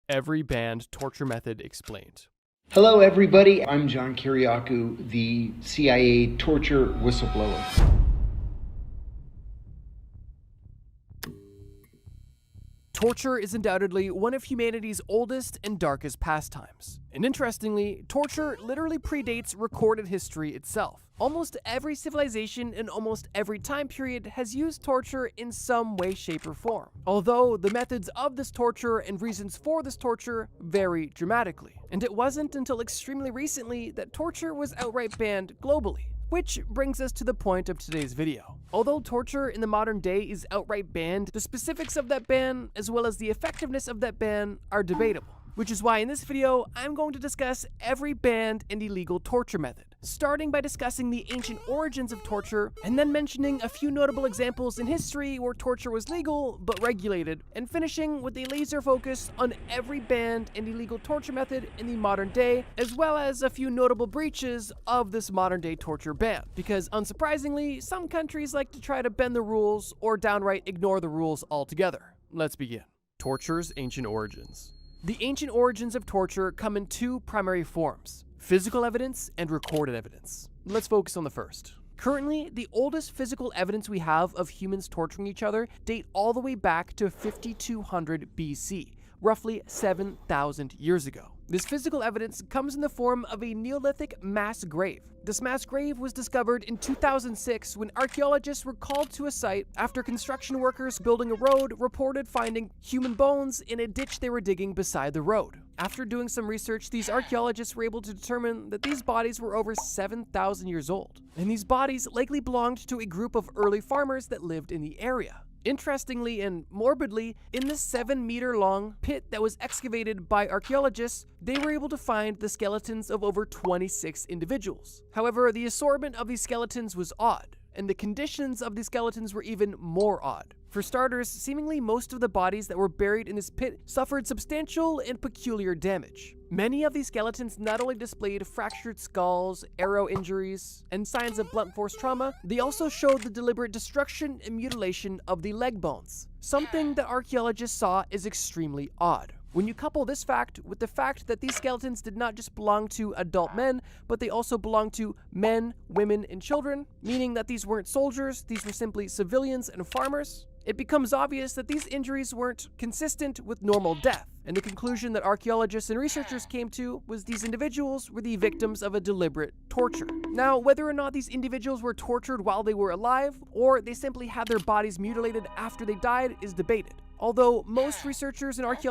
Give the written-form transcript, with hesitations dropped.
Every banned torture method explained. Hello everybody, I'm John Kiriakou, the CIA torture whistleblower. Torture is undoubtedly one of humanity's oldest and darkest pastimes. And interestingly, torture literally predates recorded history itself. Almost every civilization in almost every time period has used torture in some way, shape, or form. Although the methods of this torture and reasons for this torture vary dramatically. And it wasn't until extremely recently that torture was outright banned globally. Which brings us to the point of today's video. Although torture in the modern day is outright banned, the specifics of that ban, as well as the effectiveness of that ban, are debatable. Which is why in this video, I'm going to discuss every banned and illegal torture method, starting by discussing the ancient origins of torture, and then mentioning a few notable examples in history where torture was legal but regulated, and finishing with a laser focus on every banned and illegal torture method in the modern day, as well as a few notable breaches of this modern day torture ban. Because unsurprisingly, some countries like to try to bend the rules or downright ignore the rules altogether. Let's begin. Torture's ancient origins. The ancient origins of torture come in two primary forms: physical evidence and recorded evidence. Let's focus on the first. Currently, the oldest physical evidence we have of humans torturing each other date all the way back to 5200 BC, roughly 7,000 years ago. This physical evidence comes in the form of a Neolithic mass grave. This mass grave was discovered in 2006 when archaeologists were called to a site after construction workers building a road reported finding human bones in a ditch they were digging beside the road. After doing some research, these archaeologists were able to determine that these bodies were over 7,000 years old, and these bodies likely belonged to a group of early farmers that lived in the area. Interestingly and morbidly, in this 7-meter-long pit that was excavated by archaeologists, they were able to find the skeletons of over 26 individuals. However, the assortment of these skeletons was odd, and the conditions of these skeletons were even more odd. For starters, seemingly most of the bodies that were buried in this pit suffered substantial and peculiar damage. Many of these skeletons not only displayed fractured skulls, arrow injuries, and signs of blunt force trauma, they also showed the deliberate destruction and mutilation of the leg bones, something that archaeologists saw as extremely odd. When you couple this fact with the fact that these skeletons did not just belong to adult men, but they also belonged to men, women, and children, meaning that these weren't soldiers, these were simply civilians and farmers, it becomes obvious that these injuries weren't consistent with normal death. And the conclusion that archaeologists and researchers came to was these individuals were the victims of a deliberate torture. Now, whether or not these individuals were tortured while they were alive, or they simply had their bodies mutilated after they died, is debated. Although most researchers and archaeologists